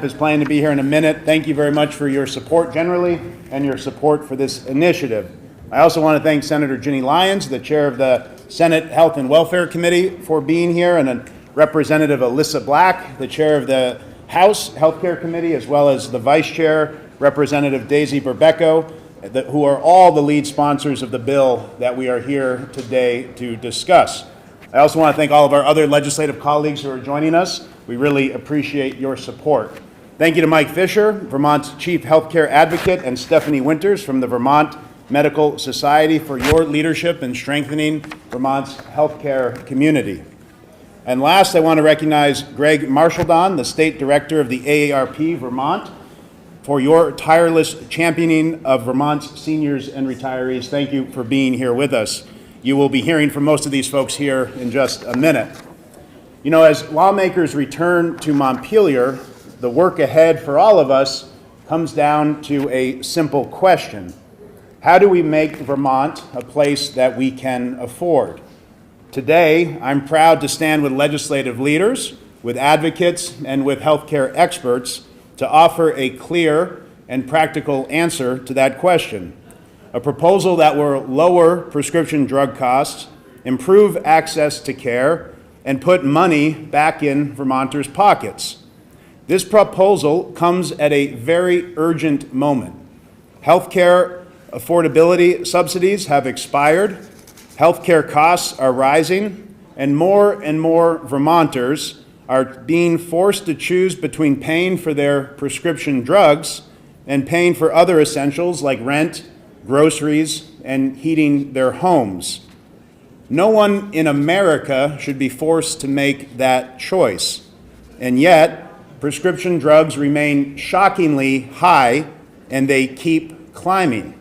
is planning to be here in a minute. Thank you very much for your support generally and your support for this initiative. I also want to thank Senator Ginny Lyons, the chair of the Senate Health and Welfare Committee, for being here, and Representative Alyssa Black, the chair of the House Healthcare Committee, as well as the vice chair, Representative Daisy Berbecco, who are all the lead sponsors of the bill that we are here today to discuss. I also want to thank all of our other legislative colleagues who are joining us. We really appreciate your support. Thank you to Mike Fisher, Vermont's Chief Healthcare Advocate, and Stephanie Winters from the Vermont Medical Society for your leadership in strengthening Vermont's healthcare community. And last, I want to recognize Greg Marshaldon, the State Director of the AARP Vermont, for your tireless championing of Vermont's seniors and retirees. Thank you for being here with us. You will be hearing from most of these folks here in just a minute. You know, as lawmakers return to Montpelier, the work ahead for all of us comes down to a simple question. How do we make Vermont a place that we can afford? Today, I'm proud to stand with legislative leaders, with advocates, and with healthcare experts to offer a clear and practical answer to that question. A proposal that will lower prescription drug costs, improve access to care, and put money back in Vermonters' pockets. This proposal comes at a very urgent moment. Healthcare affordability subsidies have expired, healthcare costs are rising, and more Vermonters are being forced to choose between paying for their prescription drugs and paying for other essentials like rent, groceries, and heating their homes. No one in America should be forced to make that choice. And yet, prescription drugs remain shockingly high, and they keep climbing.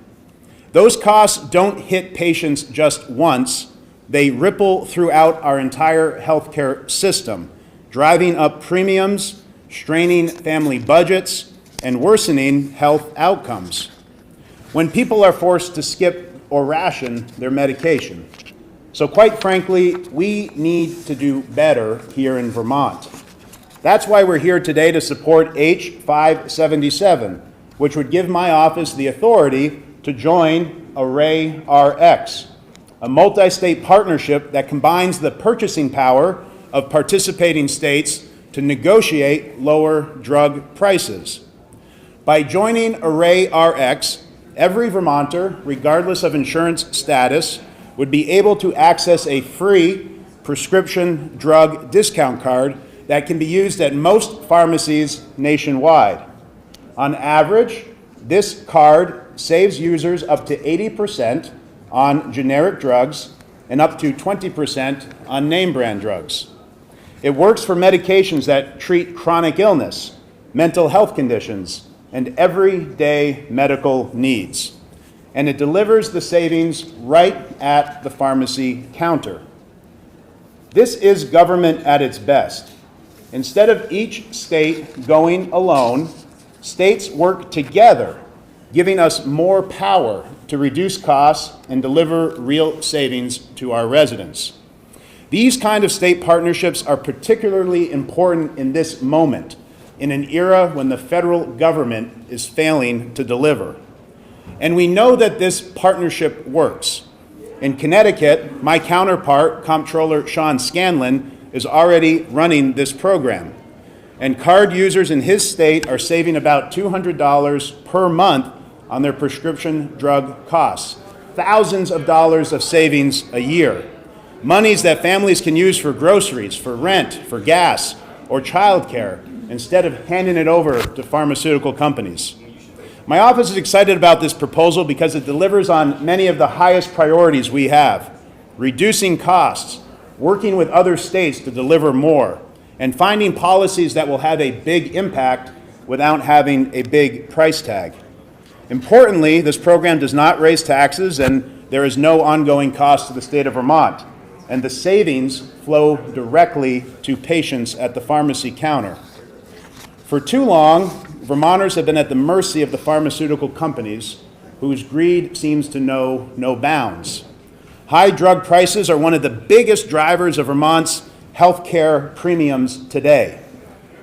Those costs don't hit patients just once. They ripple throughout our entire healthcare system, driving up premiums, straining family budgets, and worsening health outcomes. When people are forced to skip or ration their medication. So quite frankly, we need to do better here in Vermont. That's why we're here today to support H577, which would give my office the authority to join ArrayRx, a multi-state partnership that combines the purchasing power of participating states to negotiate lower drug prices. By joining ArrayRx, every Vermonter, regardless of insurance status, would be able to access a free prescription drug discount card that can be used at most pharmacies nationwide. On average, this card saves users up to 80% on generic drugs and up to 20% on name brand drugs. It works for medications that treat chronic illness, mental health conditions, and everyday medical needs. And it delivers the savings right at the pharmacy counter. This is government at its best. Instead of each state going alone, states work together, giving us more power to reduce costs and deliver real savings to our residents. These kind of state partnerships are particularly important in this moment, in an era when the federal government is failing to deliver. And we know that this partnership works. In Connecticut, my counterpart, Comptroller Sean Scanlon, is already running this program. And card users in his state are saving about $200 per month on their prescription drug costs. Thousands of dollars of savings a year. Monies that families can use for groceries, for rent, for gas, or childcare, instead of handing it over to pharmaceutical companies. My office is excited about this proposal because it delivers on many of the highest priorities we have: reducing costs, working with other states to deliver more, and finding policies that will have a big impact without having a big price tag. Importantly, this program does not raise taxes, and there is no ongoing cost to the state of Vermont, and the savings flow directly to patients at the pharmacy counter. For too long, Vermonters have been at the mercy of the pharmaceutical companies, whose greed seems to know no bounds. High drug prices are one of the biggest drivers of Vermont's healthcare premiums today.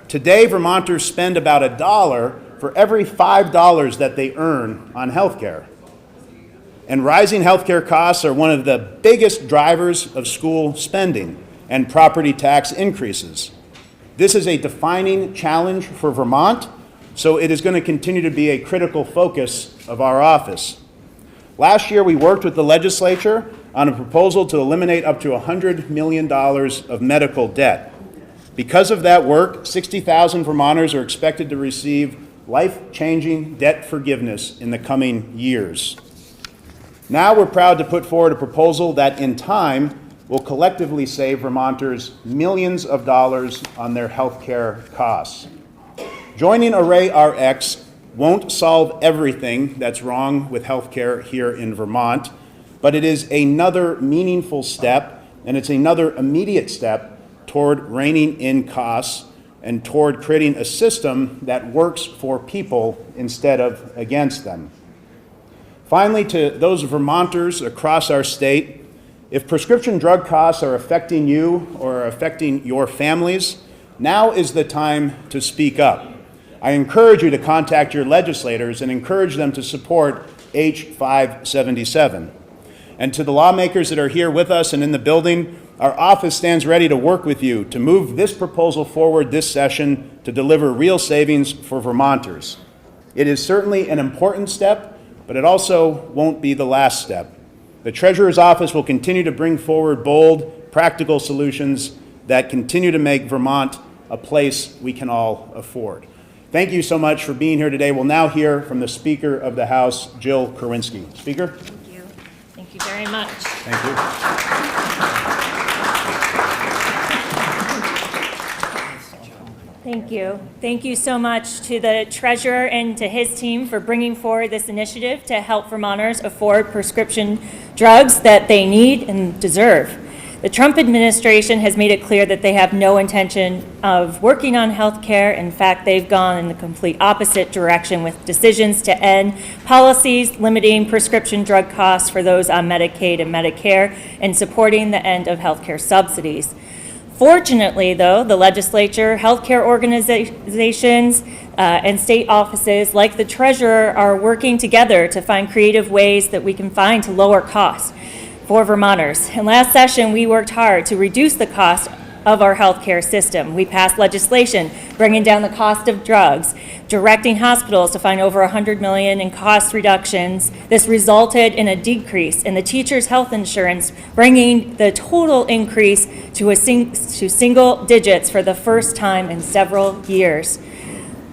Today, Vermonters spend about $1 for every $5 that they earn on health care. And rising health care costs are one of the biggest drivers of school spending and property tax increases. This is a defining challenge for Vermont, so it is going to continue to be a critical focus of our office. Last year, we worked with the legislature on a proposal to eliminate up to $100 million of medical debt. Because of that work, 60,000 Vermonters are expected to receive life-changing debt forgiveness in the coming years. Now we're proud to put forward a proposal that in time will collectively save Vermonters millions of dollars on their health care costs. Joining Array RX won't solve everything that's wrong with health care here in Vermont, but it is another meaningful step, and it's another immediate step toward reining in costs and toward creating a system that works for people instead of against them. Finally, to those Vermonters across our state, if prescription drug costs are affecting you or are affecting your families, now is the time to speak up. I encourage you to contact your legislators and encourage them to support H577. And to the lawmakers that are here with us and in the building, our office stands ready to work with you to move this proposal forward this session to deliver real savings for Vermonters. It is certainly an important step, but it also won't be the last step. The Treasurer's Office will continue to bring forward bold, practical solutions that continue to make Vermont a place we can all afford. Thank you so much for being here today. We'll now hear from the Speaker of the House, Jill Kerwinski. Speaker? Thank you. Thank you very much. Thank you. Thank you. Thank you so much to the Treasurer and to his team for bringing forward this initiative to help Vermonters afford prescription drugs that they need and deserve. The Trump administration has made it clear that they have no intention of working on health care. In fact, they've gone in the complete opposite direction with decisions to end policies limiting prescription drug costs for those on Medicaid and Medicare and supporting the end of health care subsidies. Fortunately, though, the legislature, healthcare organizations, and state offices like the Treasurer are working together to find creative ways that we can find to lower costs for Vermonters. In last session, we worked hard to reduce the cost of our healthcare system. We passed legislation bringing down the cost of drugs, directing hospitals to find over $100 million in cost reductions. This resulted in a decrease in the teachers' health insurance, bringing the total increase to single digits for the first time in several years.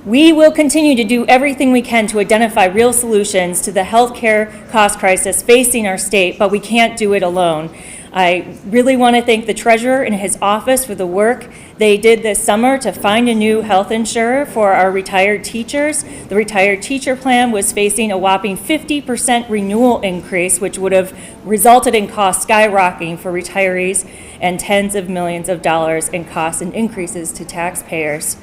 We will continue to do everything we can to identify real solutions to the healthcare cost crisis facing our state, but we can't do it alone. I really want to thank the Treasurer and his office for the work they did this summer to find a new health insurer for our retired teachers. The retired teacher plan was facing a whopping 50% renewal increase, which would have resulted in costs skyrocketing for retirees and tens of millions of dollars in costs and increases to taxpayers.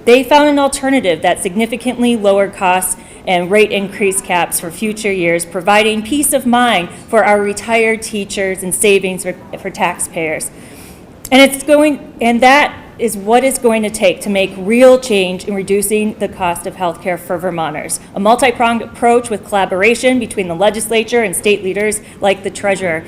They found an alternative that significantly lowered costs and rate increase caps for future years, providing peace of mind for our retired teachers and savings for taxpayers. And that is what it's going to take to make real change in reducing the cost of healthcare for Vermonters. A multi-pronged approach with collaboration between the legislature and state leaders like the Treasurer.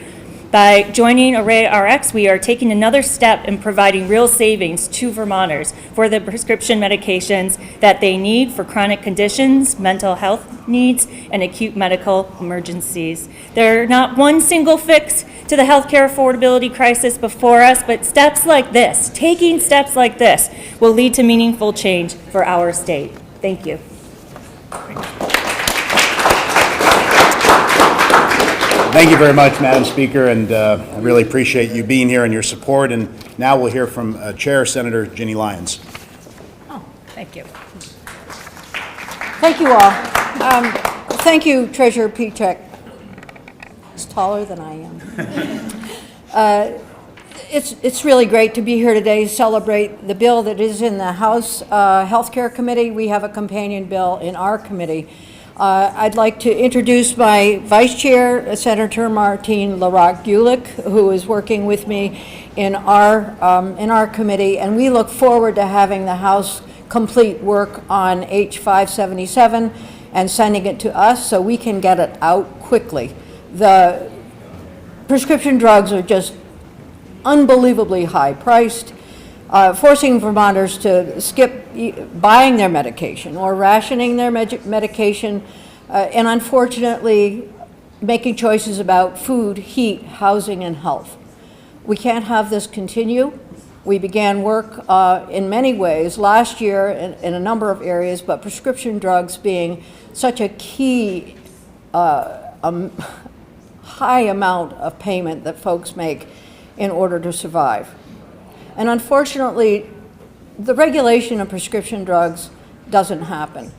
By joining Array RX, we are taking another step in providing real savings to Vermonters for the prescription medications that they need for chronic conditions, mental health needs, and acute medical emergencies. They're not one single fix to the healthcare affordability crisis before us, but steps like this, taking steps like this, will lead to meaningful change for our state. Thank you. Thank you very much, Madam Speaker, and I really appreciate you being here and your support. And now we'll hear from Chair Senator Ginny Lyons. Oh, thank you. Thank you all. Thank you, Treasurer Pieciak. He's taller than I am. It's really great to be here today to celebrate the bill that is in the House Healthcare Committee. We have a companion bill in our committee. I'd like to introduce my Vice Chair, Senator Martine LaRocque-Gulick, who is working with me in our committee, and we look forward to having the House complete work on H577 and sending it to us so we can get it out quickly. The prescription drugs are just unbelievably high priced, forcing Vermonters to skip buying their medication or rationing their medication, and unfortunately making choices about food, heat, housing, and health. We can't have this continue. We began work in many ways last year in a number of areas, but prescription drugs being such a key high amount of payment that folks make in order to survive. And unfortunately, the regulation of prescription drugs doesn't happen.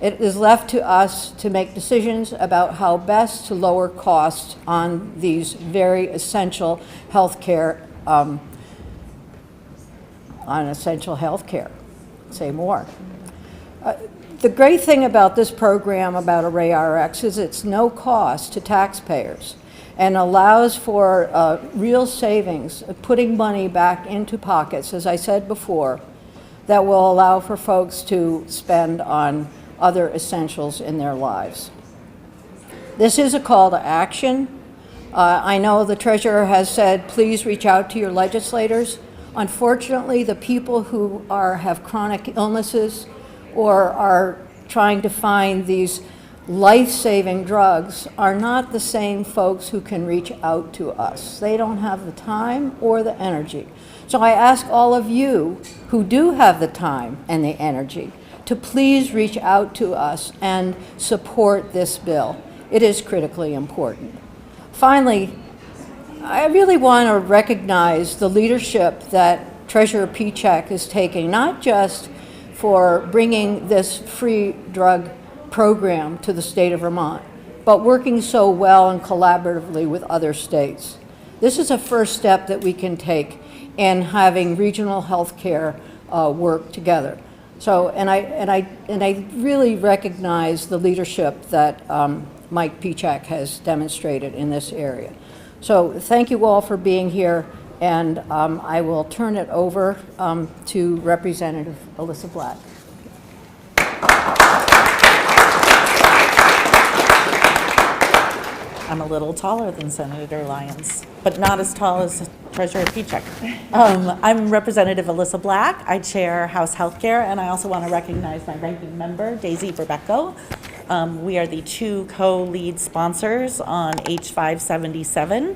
It is left to us to make decisions about how best to lower costs on these very essential healthcare, say more. The great thing about this program, about ArrayRx, is it's no cost to taxpayers and allows for real savings, putting money back into pockets, as I said before, that will allow for folks to spend on other essentials in their lives. This is a call to action. I know the treasurer has said, please reach out to your legislators. Unfortunately, the people who have chronic illnesses or are trying to find these life-saving drugs are not the same folks who can reach out to us. They don't have the time or the energy. So I ask all of you who do have the time and the energy to please reach out to us and support this bill. It is critically important. Finally, I really want to recognize the leadership that Treasurer Pieciak is taking, not just for bringing this free drug program to the state of Vermont, but working so well and collaboratively with other states. This is a first step that we can take in having regional health care work together. So, and I really recognize the leadership that Mike Pieciak has demonstrated in this area. So thank you all for being here, and I will turn it over to Representative Alyssa Black. I'm a little taller than Senator Lyons, but not as tall as Treasurer Pieciak. I'm Representative Alyssa Black. I chair House Healthcare, and I also want to recognize my ranking member, Daisy Berbecco. We are the two co-lead sponsors on H577.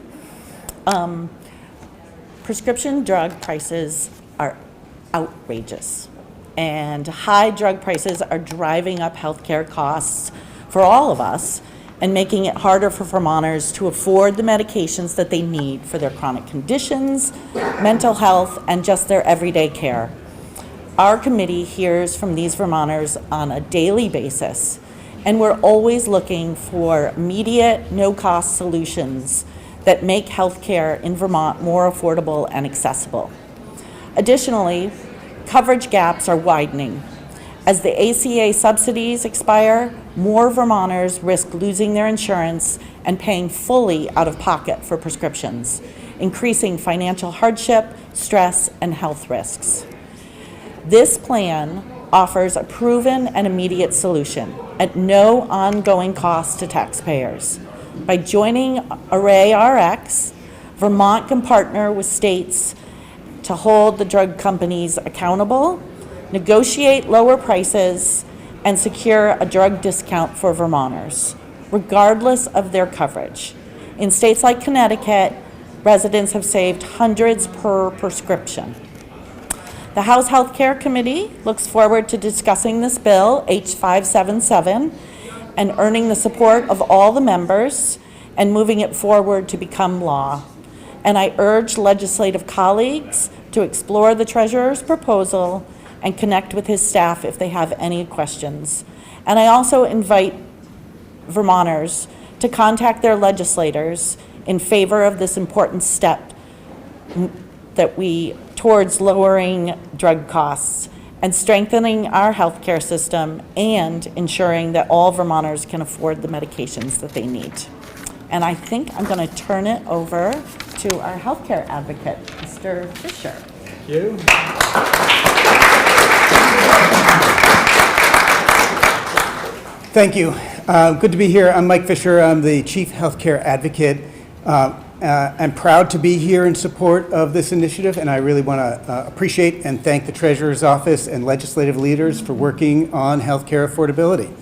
Prescription drug prices are outrageous, and high drug prices are driving up healthcare costs for all of us and making it harder for Vermonters to afford the medications that they need for their chronic conditions, mental health, and just their everyday care. Our committee hears from these Vermonters on a daily basis, and we're always looking for immediate, no-cost solutions that make healthcare in Vermont more affordable and accessible. Additionally, coverage gaps are widening. As the ACA subsidies expire, more Vermonters risk losing their insurance and paying fully out of pocket for prescriptions, increasing financial hardship, stress, and health risks. This plan offers a proven and immediate solution at no ongoing cost to taxpayers. By joining ArrayRx, Vermont can partner with states to hold the drug companies accountable, negotiate lower prices, and secure a drug discount for Vermonters, regardless of their coverage. In states like Connecticut, residents have saved hundreds per prescription. The House Healthcare Committee looks forward to discussing this bill, H577, and earning the support of all the members and moving it forward to become law. And I urge legislative colleagues to explore the Treasurer's proposal and connect with his staff if they have any questions. And I also invite Vermonters to contact their legislators in favor of this important step towards lowering drug costs and strengthening our healthcare system and ensuring that all Vermonters can afford the medications that they need. And I think I'm going to turn it over to our healthcare advocate, Mr. Fisher. Thank you. Thank you. Good to be here. I'm Mike Fisher. I'm the Chief Healthcare Advocate. I'm proud to be here in support of this initiative, and I really want to appreciate and thank the Treasurer's Office and legislative leaders for working on healthcare affordability.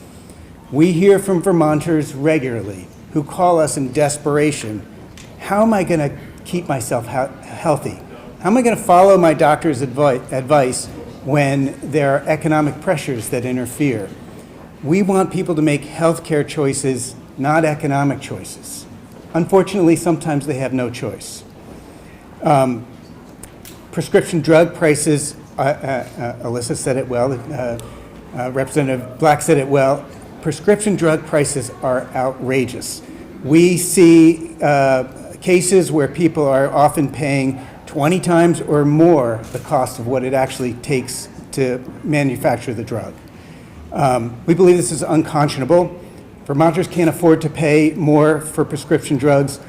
We hear from Vermonters regularly who call us in desperation, how am I going to keep myself healthy? How am I going to follow my doctor's advice when there are economic pressures that interfere? We want people to make healthcare choices, not economic choices. Unfortunately, sometimes they have no choice. Prescription drug prices, Alyssa said it well, Representative Black said it well, prescription drug prices are outrageous. We see cases where people are often paying 20 times or more the cost of what it actually takes to manufacture the drug. We believe this is unconscionable. Vermonters can't afford to pay more for prescription drugs.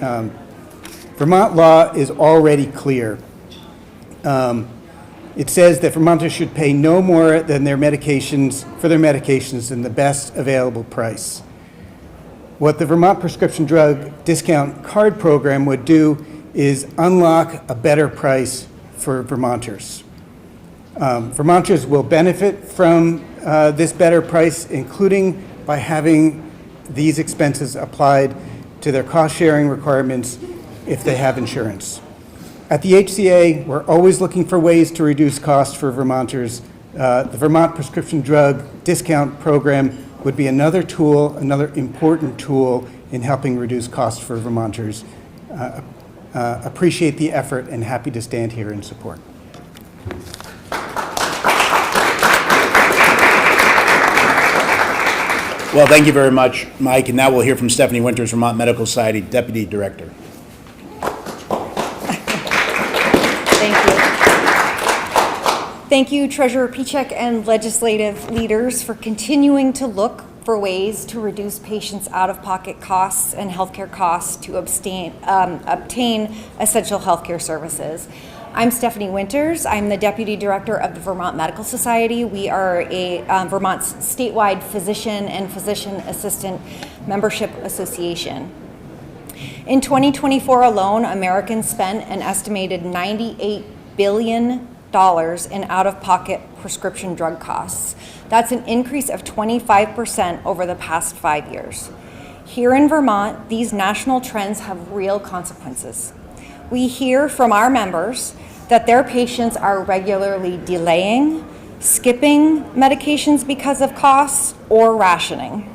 Vermont law is already clear. It says that Vermonters should pay no more than their medications than the best available price. What the Vermont Prescription Drug Discount Card Program would do is unlock a better price for Vermonters. Vermonters will benefit from this better price, including by having these expenses applied to their cost-sharing requirements if they have insurance. At the HCA, we're always looking for ways to reduce costs for Vermonters. The Vermont Prescription Drug Discount Program would be another tool, another important tool in helping reduce costs for Vermonters. Appreciate the effort and happy to stand here in support. Well, thank you very much, Mike. And now we'll hear from Stephanie Winters, Vermont Medical Society Deputy Director. Thank you. Thank you, Treasurer Pieciak and legislative leaders, for continuing to look for ways to reduce patients' out-of-pocket costs and healthcare costs to obtain essential healthcare services. I'm Stephanie Winters. I'm the Deputy Director of the Vermont Medical Society. We are a Vermont's statewide physician and physician assistant membership association. In 2024 alone, Americans spent an estimated $98 billion in out-of-pocket prescription drug costs. That's an increase of 25% over the past 5 years. Here in Vermont, these national trends have real consequences. We hear from our members that their patients are regularly delaying, skipping medications because of costs, or rationing.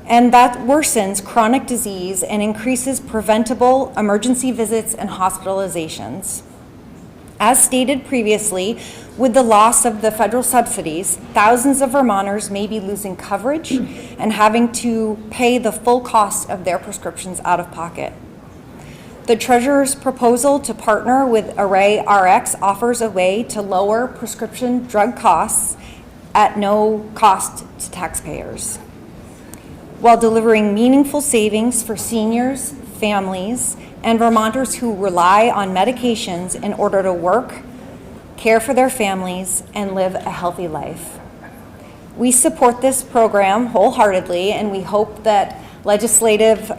And that worsens chronic disease and increases preventable emergency visits and hospitalizations. As stated previously, with the loss of the federal subsidies, thousands of Vermonters may be losing coverage and having to pay the full cost of their prescriptions out of pocket. The Treasurer's proposal to partner with Array RX offers a way to lower prescription drug costs at no cost to taxpayers, while delivering meaningful savings for seniors, families, and Vermonters who rely on medications in order to work, care for their families, and live a healthy life. We support this program wholeheartedly, and we hope that legislative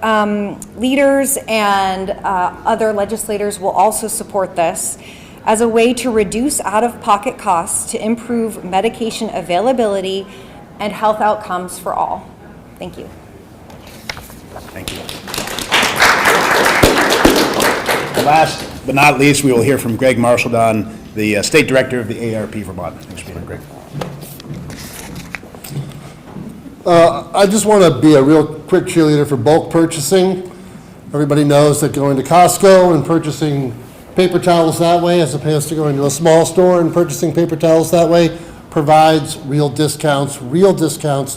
leaders and other legislators will also support this as a way to reduce out-of-pocket costs to improve medication availability and health outcomes for all. Thank you. Thank you. Last but not least, we will hear from Greg Marshaldon, the State Director of the ARP Vermont. Thanks for being here, Greg. I just want to be a real quick cheerleader for bulk purchasing. Everybody knows that going to Costco and purchasing paper towels that way, as opposed to going to a small store and purchasing paper towels that way, provides real discounts to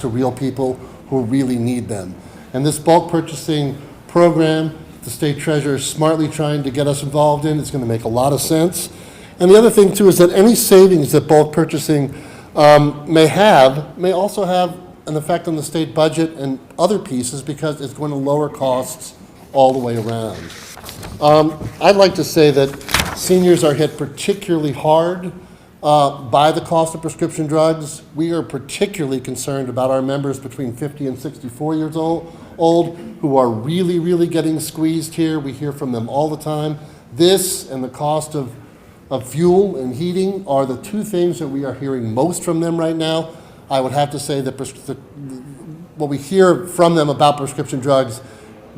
real people who really need them. And this bulk purchasing program, the state treasurer is smartly trying to get us involved in, it's going to make a lot of sense. And the other thing too is that any savings that bulk purchasing may also have an effect on the state budget and other pieces because it's going to lower costs all the way around. I'd like to say that seniors are hit particularly hard by the cost of prescription drugs. We are particularly concerned about our members between 50 and 64 years old who are really, really getting squeezed here. We hear from them all the time. This and the cost of fuel and heating are the two things that we are hearing most from them right now. I would have to say that what we hear from them about prescription drugs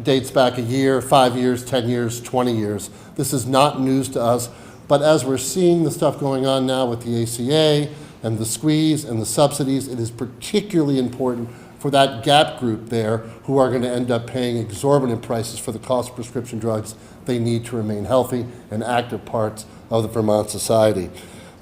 dates back a year, 5 years, 10 years, 20 years. This is not news to us. But as we're seeing the stuff going on now with the ACA and the squeeze and the subsidies, it is particularly important for that gap group there who are going to end up paying exorbitant prices for the cost of prescription drugs they need to remain healthy and active parts of the Vermont society.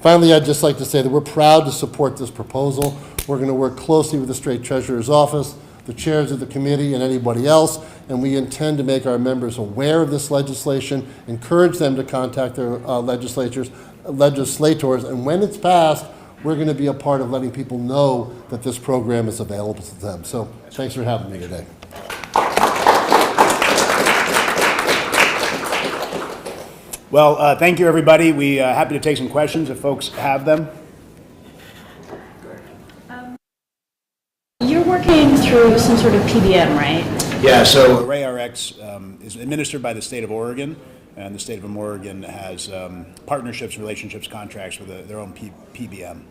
Finally, I'd just like to say that we're proud to support this proposal. We're going to work closely with the State Treasurer's Office, the chairs of the committee, and anybody else, and we intend to make our members aware of this legislation, encourage them to contact their legislators, and when it's passed, we're going to be a part of letting people know that this program is available to them. So thanks for having me today. Well, thank you, everybody. We're happy to take some questions if folks have them. You're working through some sort of PBM, right? Yeah, so ArrayRx is administered by the state of Oregon, and the state of Oregon has partnerships, relationships, contracts with their own PBM.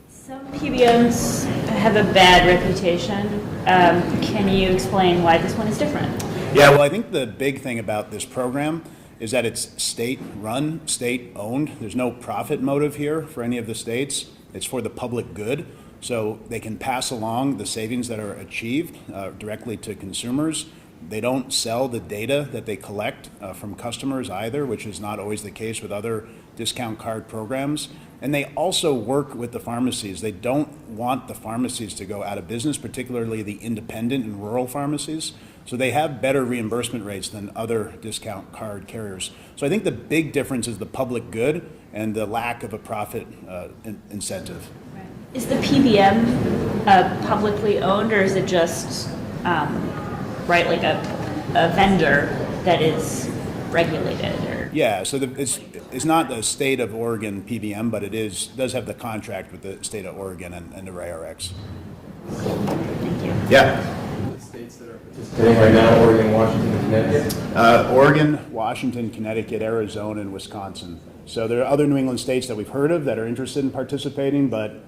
Some PBMs have a bad reputation. Can you explain why this one is different? Yeah, well, I think the big thing about this program is that it's state-run, state-owned. There's no profit motive here for any of the states. It's for the public good. So they can pass along the savings that are achieved directly to consumers. They don't sell the data that they collect from customers either, which is not always the case with other discount card programs. And they also work with the pharmacies. They don't want the pharmacies to go out of business, particularly the independent and rural pharmacies. So they have better reimbursement rates than other discount card carriers. So I think the big difference is the public good and the lack of a profit incentive. Is the PBM publicly owned, or is it just like a vendor that is regulated? Or? Yeah, so it's not the state of Oregon PBM, but it does have the contract with the state of Oregon and ArrayRx. Thank you. Yeah. States that are participating right now, Oregon, Washington, and Connecticut? Oregon, Washington, Connecticut, Arizona, and Wisconsin. So there are other New England states that we've heard of that are interested in participating, but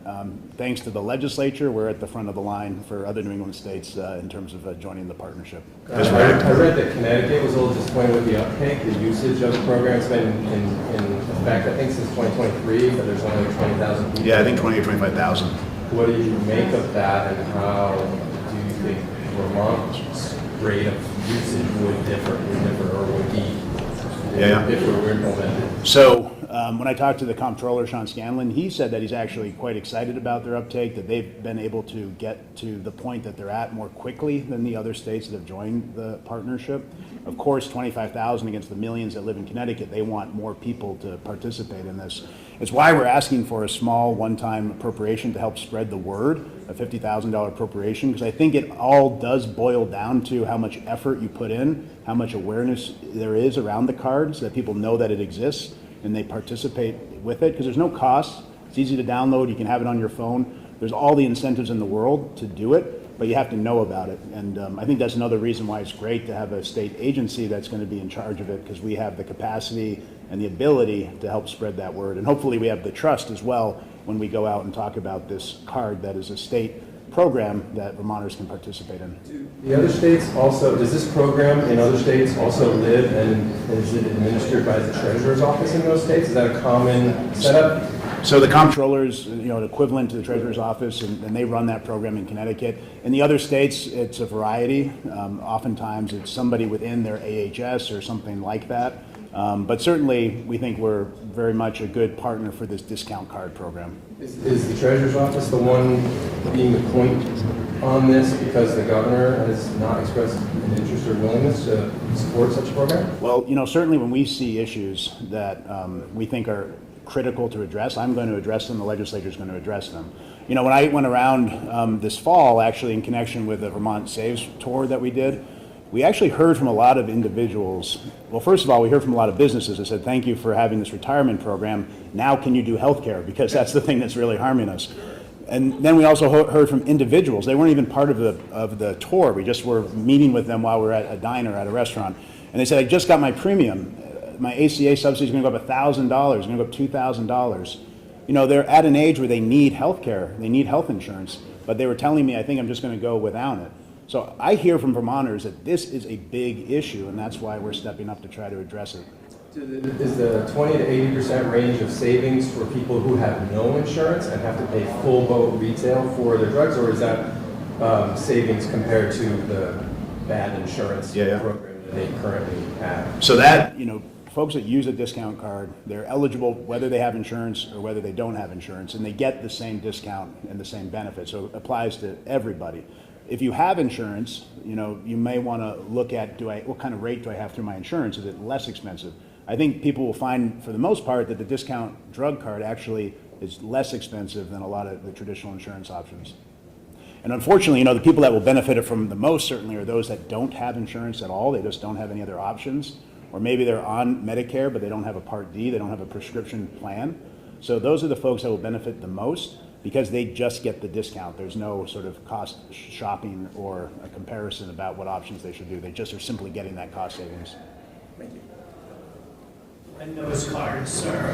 thanks to the legislature, we're at the front of the line for other New England states in terms of joining the partnership. I read that Connecticut was a little disappointed with the uptake. The usage of the program's been in effect, I think, since 2023, but there's only 20,000 people. Yeah, I think 20 or 25,000. What do you make of that, and how do you think Vermont's rate of usage would differ or would be if it were implemented? So when I talked to the comptroller, Sean Scanlon, he said that he's actually quite excited about their uptake, that they've been able to get to the point that they're at more quickly than the other states that have joined the partnership. Of course, 25,000 against the millions that live in Connecticut, they want more people to participate in this. It's why we're asking for a small one-time appropriation to help spread the word, a $50,000 appropriation, because I think it all does boil down to how much effort you put in, how much awareness there is around the card so that people know that it exists and they participate with it, because there's no cost. It's easy to download. You can have it on your phone. There's all the incentives in the world to do it, but you have to know about it. And I think that's another reason why it's great to have a state agency that's going to be in charge of it, because we have the capacity and the ability to help spread that word. And hopefully we have the trust as well when we go out and talk about this card that is a state program that Vermonters can participate in. The other states also, does this program in other states also live, and is it administered by the treasurer's office in those states? Is that a common setup? So the comptroller's, an equivalent to the treasurer's office, and they run that program in Connecticut. In the other states, it's a variety. Oftentimes, it's somebody within their AHS or something like that. But certainly, we think we're very much a good partner for this discount card program. Is the treasurer's office the one being the point on this because the governor has not expressed an interest or willingness to support such a program? Well, certainly when we see issues that we think are critical to address, I'm going to address them, the legislature is going to address them. When I went around this fall, actually in connection with the Vermont Saves tour that we did, we actually heard from a lot of individuals. Well, first of all, we heard from a lot of businesses that said, thank you for having this retirement program. Now can you do health care? Because that's the thing that's really harming us. And then we also heard from individuals. They weren't even part of the tour. We just were meeting with them while we were at a diner, at a restaurant. And they said, I just got my premium. My ACA subsidy is going to go up $1,000, going to go up $2,000. You know, they're at an age where they need health care, they need health insurance, but they were telling me, I think I'm just going to go without it. So I hear from Vermonters that this is a big issue, and that's why we're stepping up to try to address it. Is the 20 to 80% range of savings for people who have no insurance and have to pay full boat retail for their drugs, or is that savings compared to the bad insurance program that they currently have? So that, you know, folks that use a discount card, they're eligible whether they have insurance or whether they don't have insurance, and they get the same discount and the same benefit. So it applies to everybody. If you have insurance, you know, you may want to look at, what kind of rate do I have through my insurance? Is it less expensive? I think people will find, for the most part, that the discount drug card actually is less expensive than a lot of the traditional insurance options. And unfortunately, you know, the people that will benefit from the most certainly are those that don't have insurance at all. They just don't have any other options. Or maybe they're on Medicare, but they don't have a Part D, they don't have a prescription plan. So those are the folks that will benefit the most because they just get the discount. There's no sort of cost shopping or a comparison about what options they should do. They just are simply getting that cost savings. Thank you. And those cards are,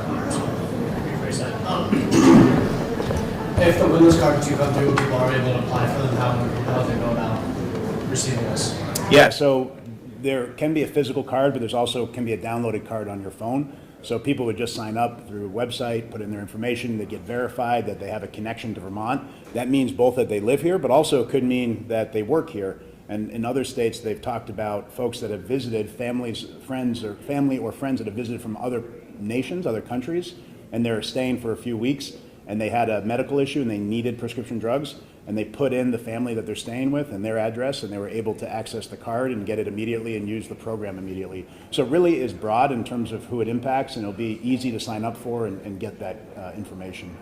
if the Windows cards do come through, people are able to apply for them, how they go about receiving this? Yeah, so there can be a physical card, but there's also can be a downloaded card on your phone. So people would just sign up through a website, put in their information, they get verified that they have a connection to Vermont. That means both that they live here, but also it could mean that they work here. And in other states, they've talked about folks that have visited, families, friends, or family or friends that have visited from other nations, other countries, and they're staying for a few weeks, and they had a medical issue and they needed prescription drugs, and they put in the family that they're staying with and their address, and they were able to access the card and get it immediately and use the program immediately. So it really is broad in terms of who it impacts, and it'll be easy to sign up for and get that information.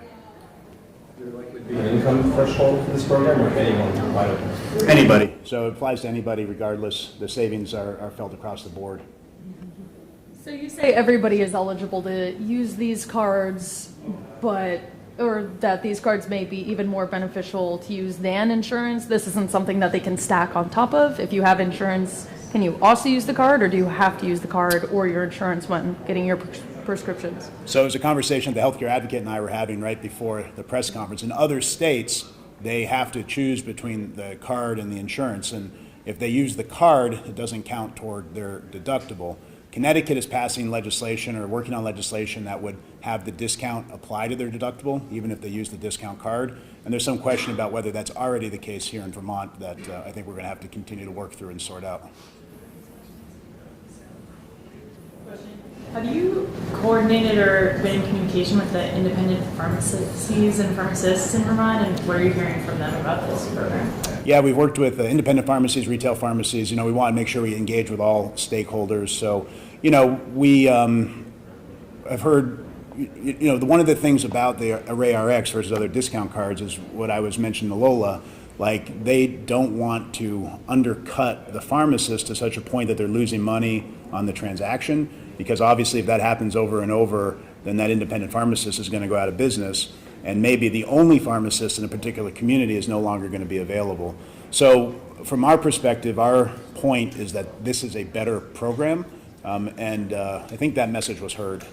There likely be an income threshold for this program, or anyone can apply to it? Anybody. So it applies to anybody regardless. The savings are felt across the board. So you say everybody is eligible to use these cards, or that these cards may be even more beneficial to use than insurance. This isn't something that they can stack on top of. If you have insurance, can you also use the card, or do you have to use the card or your insurance when getting your prescriptions? So it was a conversation the healthcare advocate and I were having right before the press conference. In other states, they have to choose between the card and the insurance. And if they use the card, it doesn't count toward their deductible. Connecticut is passing legislation or working on legislation that would have the discount apply to their deductible, even if they use the discount card. And there's some question about whether that's already the case here in Vermont that I think we're going to have to continue to work through and sort out. Have you coordinated or been in communication with the independent pharmacies and pharmacists in Vermont, and what are you hearing from them about this program? Yeah, we've worked with independent pharmacies, retail pharmacies. You know, we want to make sure we engage with all stakeholders. So, you know, I've heard, you know, one of the things about the Array RX versus other discount cards is what I was mentioning to Lola. Like, they don't want to undercut the pharmacist to such a point that they're losing money on the transaction, because obviously if that happens over and over, then that independent pharmacist is going to go out of business, and maybe the only pharmacist in a particular community is no longer going to be available. So from our perspective, our point is that this is a better program, and I think that message was heard.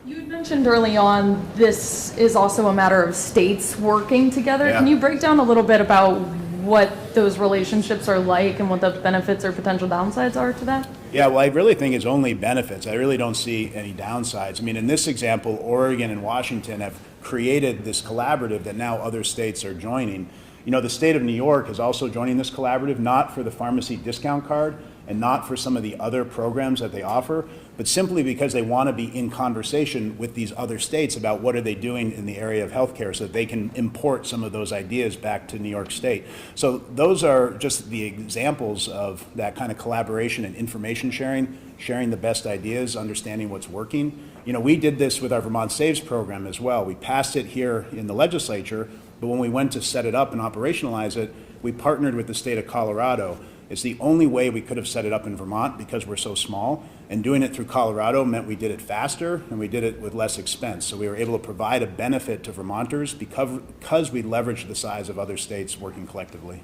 You had mentioned early on this is also a matter of states working together. Yeah. Can you break down a little bit about what those relationships are like and what the benefits or potential downsides are to that? Yeah, well, I really think it's only benefits. I really don't see any downsides. I mean, in this example, Oregon and Washington have created this collaborative that now other states are joining. You know, the state of New York is also joining this collaborative, not for the pharmacy discount card and not for some of the other programs that they offer, but simply because they want to be in conversation with these other states about what are they doing in the area of healthcare so that they can import some of those ideas back to New York State. So those are just the examples of that kind of collaboration and information sharing the best ideas, understanding what's working. You know, we did this with our Vermont Saves program as well. We passed it here in the legislature, but when we went to set it up and operationalize it, we partnered with the state of Colorado. It's the only way we could have set it up in Vermont because we're so small. And doing it through Colorado meant we did it faster and we did it with less expense. So we were able to provide a benefit to Vermonters because we leveraged the size of other states working collectively.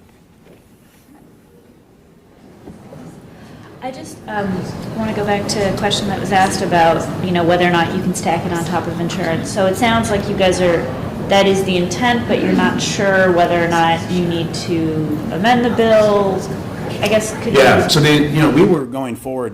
I just want to go back to a question that was asked about, whether or not you can stack it on top of insurance. So it sounds like you guys that is the intent, but you're not sure whether or not you need to amend the bill. I guess could Yeah, you? so we were going forward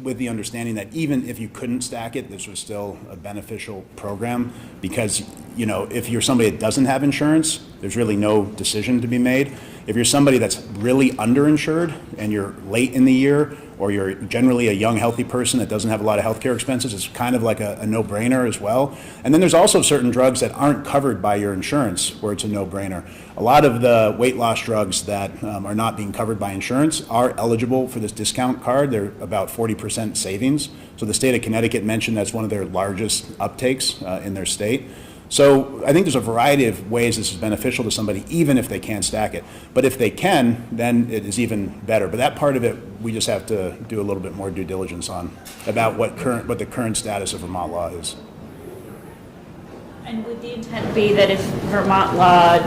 with the understanding that even if you couldn't stack it, this was still a beneficial program because, if you're somebody that doesn't have insurance, there's really no decision to be made. If you're somebody that's really underinsured and you're late in the year, or you're generally a young, healthy person that doesn't have a lot of healthcare expenses, it's kind of like a no-brainer as well. And then there's also certain drugs that aren't covered by your insurance where it's a no-brainer. A lot of the weight loss drugs that are not being covered by insurance are eligible for this discount card. They're about 40% savings. So the state of Connecticut mentioned that's one of their largest uptakes in their state. So I think there's a variety of ways this is beneficial to somebody, even if they can't stack it. But if they can, then it is even better. But that part of it, we just have to do a little bit more due diligence on about what the current status of Vermont law is. And would the intent be that if Vermont law,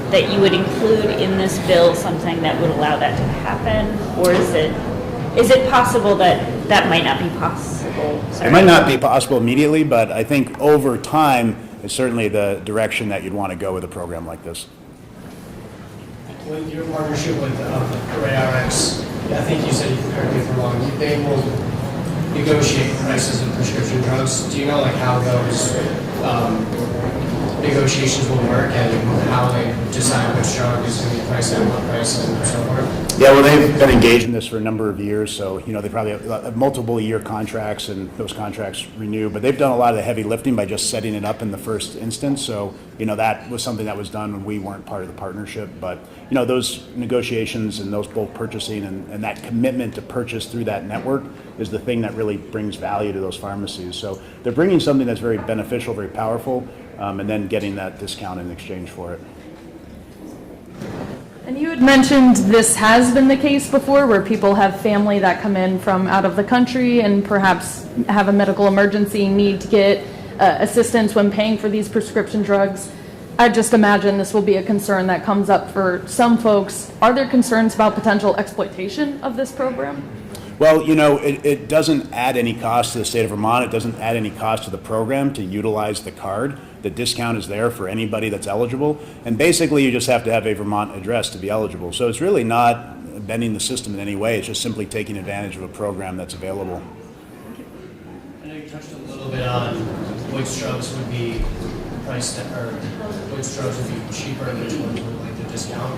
that you would include in this bill something that would allow that to happen? Or is it possible that that might not be possible? Sorry. It might not be possible immediately, but I think over time, it's certainly the direction that you'd want to go with a program like this. With your partnership with ArrayRx, I think you said, you correct me if I'm wrong, they will negotiate prices of prescription drugs. Do you know how those negotiations will work and how they decide which drug is going to be priced at what price and so forth? Yeah, well, they've been engaged in this for a number of years, so they probably have multiple year contracts, and those contracts renew. But they've done a lot of the heavy lifting by just setting it up in the first instance. So that was something that was done when we weren't part of the partnership. But those negotiations and those bulk purchasing and that commitment to purchase through that network is the thing that really brings value to those pharmacies. So they're bringing something that's very beneficial, very powerful, and then getting that discount in exchange for it. And you had mentioned this has been the case before, where people have family that come in from out of the country and perhaps have a medical emergency, need to get assistance when paying for these prescription drugs. I just imagine this will be a concern that comes up for some folks. Are there concerns about potential exploitation of this program? Well, it doesn't add any cost to the state of Vermont. It doesn't add any cost to the program to utilize the card. The discount is there for anybody that's eligible. And basically, you just have to have a Vermont address to be eligible. So it's really not bending the system in any way. It's just simply taking advantage of a program that's available. I know you touched a little bit on which drugs would be priced or which drugs would be cheaper and which ones would like the discount.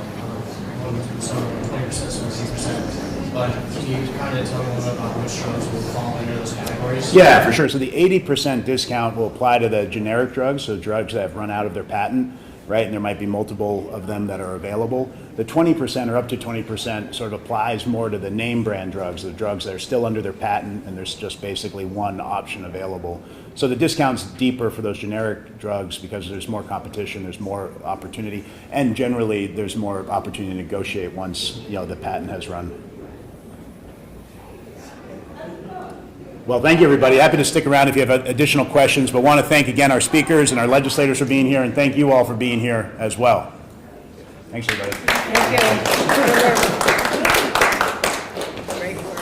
Some 20%, some 60%. But can you kind of tell me a little bit about which drugs will fall under those categories? Yeah, for sure. So the 80% discount will apply to the generic drugs, so drugs that have run out of their patent, right? And there might be multiple of them that are available. The 20% or up to 20% sort of applies more to the name brand drugs, the drugs that are still under their patent, and there's just basically one option available. So the discount's deeper for those generic drugs because there's more competition, there's more opportunity, and generally there's more opportunity to negotiate once the patent has run. Well, thank you, everybody. Happy to stick around if you have additional questions, but want to thank again our speakers and our legislators for being here, and thank you all for being here as well. Thanks, everybody. Thank you. Great work.